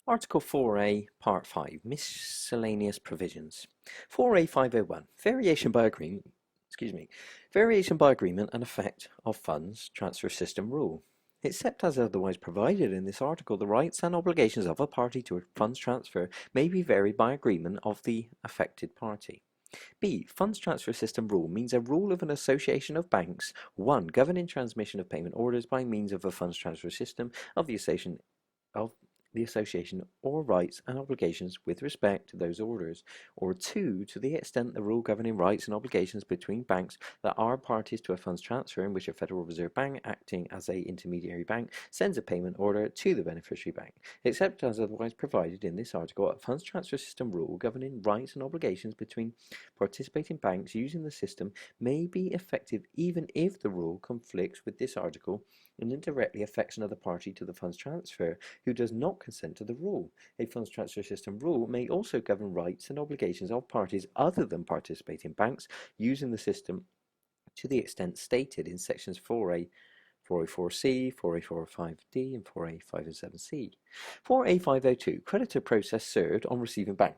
Article 4A, Part 5, Miscellaneous Provisions. 4A-501, Variation by Agreement, Variation by Agreement and Effect of Funds Transfer System Rule. Except as otherwise provided in this article, the rights and obligations of a party to a funds transfer may be varied by agreement of the affected party. B. Funds Transfer System Rule means a rule of an association of banks, 1. Governing transmission of payment orders by means of a funds transfer system of the association or rights and obligations with respect to those orders, or 2, to the extent the rule governing rights and obligations between banks that are parties to a funds transfer in which a Federal Reserve Bank, acting as a intermediary bank, sends a payment order to the beneficiary bank, except as otherwise provided in this article. A funds transfer system rule governing rights and obligations between participating banks using the system may be effective even if the rule conflicts with this article and indirectly affects another party to the funds transfer who does not consent to the rule. A funds transfer system rule may also govern rights and obligations of parties other than participating banks using the system to the extent stated in sections 4A, 404C, 4A-405D, and 4A-507C. 4A-502, creditor process served on receiving bank.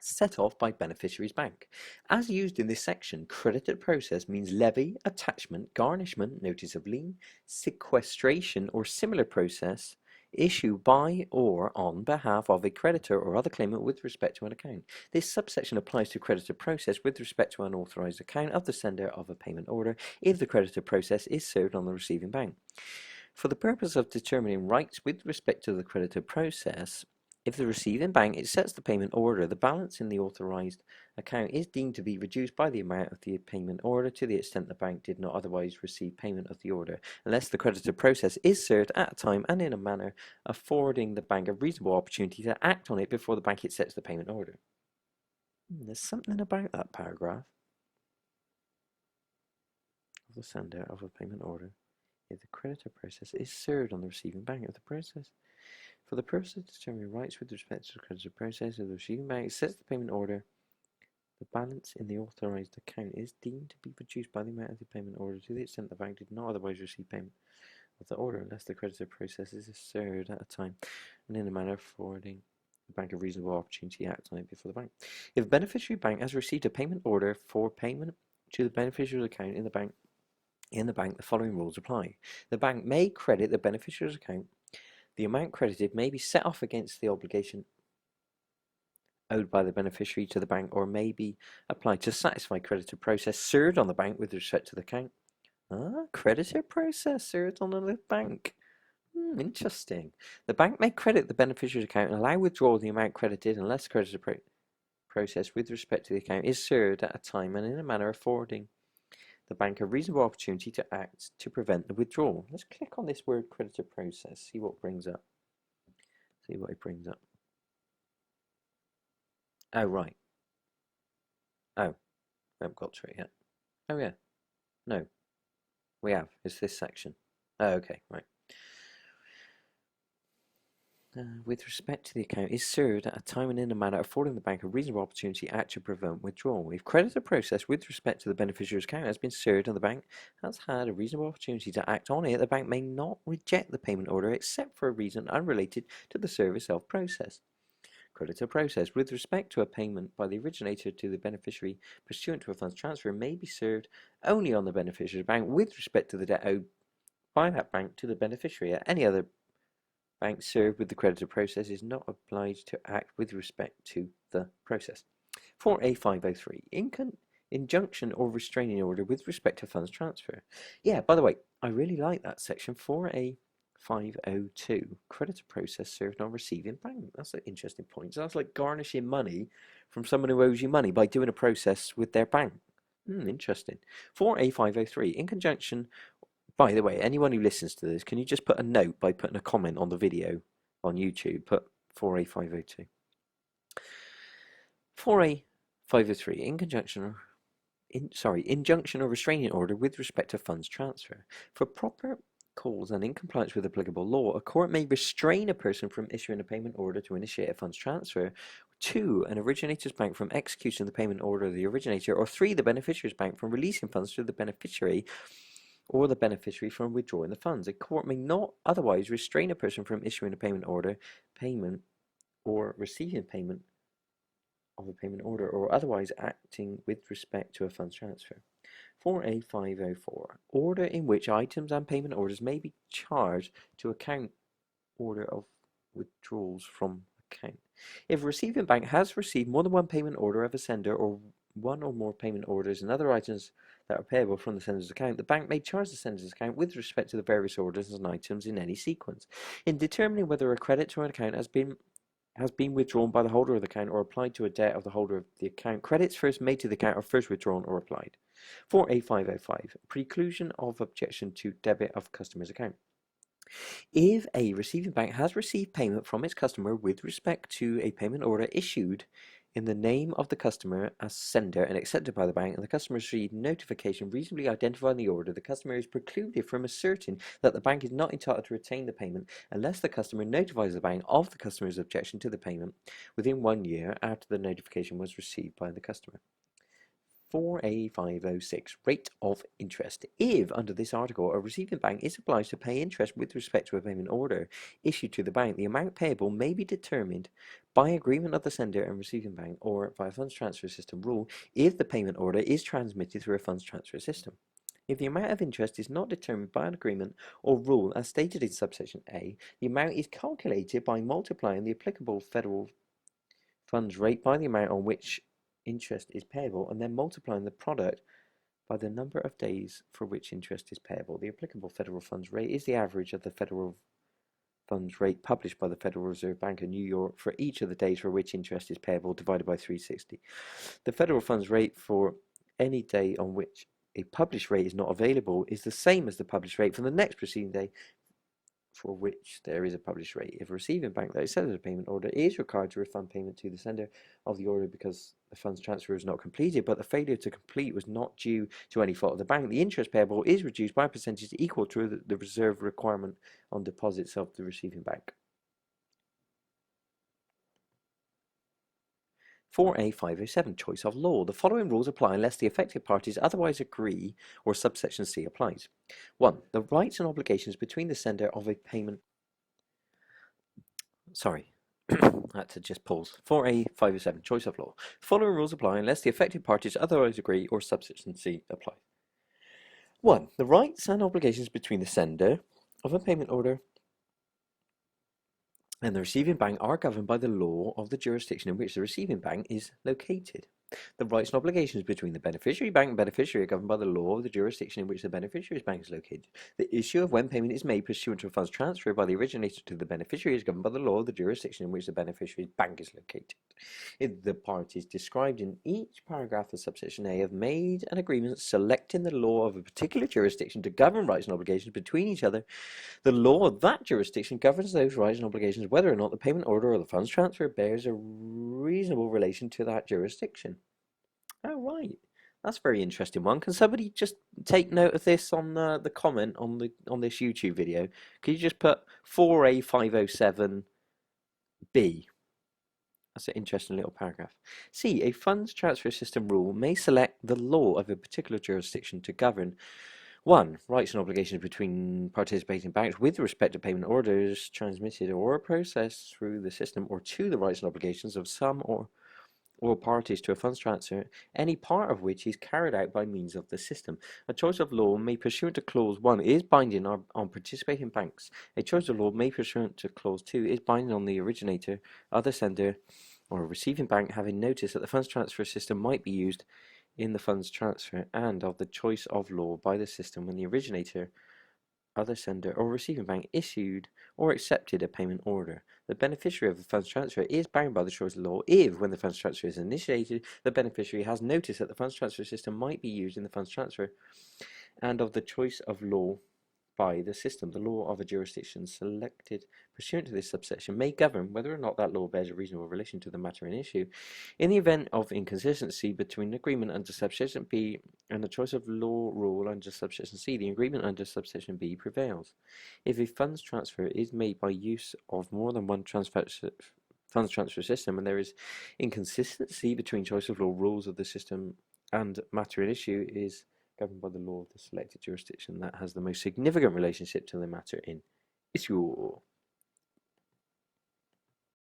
Set off by beneficiary's bank. As used in this section, creditor process means levy, attachment, garnishment, notice of lien, sequestration, or similar process issued by or on behalf of a creditor or other claimant with respect to an account. This subsection applies to creditor process with respect to an authorized account of the sender of a payment order if the creditor process is served on the receiving bank. For the purpose of determining rights with respect to the creditor process, if the receiving bank accepts the payment order, the balance in the authorized account is deemed to be reduced by the amount of the payment order to the extent the bank did not otherwise receive payment of the order, unless the creditor process is served at a time and in a manner affording the bank a reasonable opportunity to act on it before the bank accepts the payment order. There's something about that paragraph of the sender of a payment order if the creditor process is served on the receiving bank of the process. For the purpose of determining rights with respect to the creditor process of the receiving bank accepts the payment order, the balance in the authorized account is deemed to be reduced by the amount of the payment order to the extent the bank did not otherwise receive payment of the order, unless the creditor process is served at a time and in a manner affording the bank a reasonable opportunity to act on it before the bank. If a beneficiary bank has received a payment order for payment to the beneficiary's account in the bank, the following rules apply. The bank may credit the beneficiary's account. The amount credited may be set off against the obligation owed by the beneficiary to the bank or may be applied to satisfy creditor process served on the bank with respect to the account. Creditor process served on the bank. Interesting. The bank may credit the beneficiary's account and allow withdrawal of the amount credited unless the creditor process with respect to the account is served at a time and in a manner affording the bank a reasonable opportunity to act to prevent the withdrawal. Let's click on this word creditor process, see what it brings up. Oh, right. Oh, I haven't got to it yet. Oh, yeah. No, we have. It's this section. Oh, okay, right. With respect to the account is served at a time and in a manner affording the bank a reasonable opportunity to act to prevent withdrawal. If creditor process with respect to the beneficiary's account has been served and the bank has had a reasonable opportunity to act on it, the bank may not reject the payment order except for a reason unrelated to the service of process. Creditor process with respect to a payment by the originator to the beneficiary pursuant to a funds transfer may be served only on the beneficiary's bank with respect to the debt owed by that bank to the beneficiary. At any other bank served with the creditor process is not obliged to act with respect to the process. 4A-503, injunction or restraining order with respect to funds transfer. Yeah, by the way, I really like that section. 4A-502, creditor process served on receiving bank. That's an interesting point. So that's like garnishing money from someone who owes you money by doing a process with their bank. Interesting. 4A-503, in conjunction. By the way, anyone who listens to this, can you just put a note by putting a comment on the video on YouTube? Put 4A-502. 4A-503, injunction or restraining order with respect to funds transfer. For proper cause and in compliance with applicable law, a court may restrain a person from issuing a payment order to initiate a funds transfer, 2, an originator's bank from executing the payment order of the originator, or 3, the beneficiary's bank from releasing funds to the beneficiary or the beneficiary from withdrawing the funds. A court may not otherwise restrain a person from issuing a payment order, payment or receiving payment of a payment order, or otherwise acting with respect to a funds transfer. 4A-504, order in which items and payment orders may be charged to account order of withdrawals from account. If a receiving bank has received more than one payment order of a sender or one or more payment orders and other items that are payable from the sender's account, the bank may charge the sender's account with respect to the various orders and items in any sequence. In determining whether a credit to an account has been withdrawn by the holder of the account or applied to a debt of the holder of the account, credits first made to the account are first withdrawn or applied. 4A-505, preclusion of objection to debit of customer's account. If a receiving bank has received payment from its customer with respect to a payment order issued in the name of the customer as sender and accepted by the bank, and the customer received notification reasonably identifying the order, the customer is precluded from asserting that the bank is not entitled to retain the payment unless the customer notifies the bank of the customer's objection to the payment within 1 year after the notification was received by the customer. 4A-506, rate of interest. If, under this article, a receiving bank is obliged to pay interest with respect to a payment order issued to the bank, the amount payable may be determined by agreement of the sender and receiving bank or by a funds transfer system rule if the payment order is transmitted through a funds transfer system. If the amount of interest is not determined by an agreement or rule as stated in subsection A, the amount is calculated by multiplying the applicable federal funds rate by the amount on which interest is payable and then multiplying the product by the number of days for which interest is payable. The applicable federal funds rate is the average of the federal funds rate published by the Federal Reserve Bank of New York for each of the days for which interest is payable divided by 360. The federal funds rate for any day on which a published rate is not available is the same as the published rate for the next preceding day for which there is a published rate. If a receiving bank that accepted a payment order is required to refund payment to the sender of the order because the funds transfer was not completed, but the failure to complete was not due to any fault of the bank, the interest payable is reduced by a percentage equal to the reserve requirement on deposits of the receiving bank. 4A-507, choice of law. The following rules apply unless the affected parties otherwise agree or subsection C applies. 1. The rights and obligations between the sender of a payment... Sorry, I had to just pause. 4A-507, choice of law. The following rules apply unless the affected parties otherwise agree or subsection C applies. 1. The rights and obligations between the sender of a payment order and the receiving bank are governed by the law of the jurisdiction in which the receiving bank is located. The rights and obligations between the beneficiary bank and beneficiary are governed by the law of the jurisdiction in which the beneficiary's bank is located. The issue of when payment is made pursuant to a funds transfer by the originator to the beneficiary is governed by the law of the jurisdiction in which the beneficiary's bank is located. If the parties described in each paragraph of subsection A have made an agreement selecting the law of a particular jurisdiction to govern rights and obligations between each other, the law of that jurisdiction governs those rights and obligations whether or not the payment order or the funds transfer bears a reasonable relation to that jurisdiction. Oh, right. That's a very interesting one. Can somebody just take note of this on the comment on this YouTube video? Could you just put 4A-507B? That's an interesting little paragraph. C. A funds transfer system rule may select the law of a particular jurisdiction to govern 1. Rights and obligations between participating banks with respect to payment orders transmitted or processed through the system, or 2. The rights and obligations of some or parties to a funds transfer, any part of which is carried out by means of the system. A choice of law made pursuant to Clause 1 is binding on participating banks. A choice of law made pursuant to Clause 2 is binding on the originator, other sender, or a receiving bank having notice that the funds transfer system might be used in the funds transfer, and of the choice of law by the system when the originator, other sender, or receiving bank issued or accepted a payment order. The beneficiary of the funds transfer is bound by the choice of law if, when the funds transfer is initiated, the beneficiary has noticed that the funds transfer system might be used in the funds transfer, and of the choice of law by the system. The law of a jurisdiction selected pursuant to this subsection may govern whether or not that law bears a reasonable relation to the matter in issue. In the event of inconsistency between the agreement under subsection B and the choice of law rule under subsection C, the agreement under subsection B prevails. If a funds transfer is made by use of more than one funds transfer system and there is inconsistency between choice of law rules of the system and matter in issue is governed by the law of the selected jurisdiction that has the most significant relationship to the matter in issue.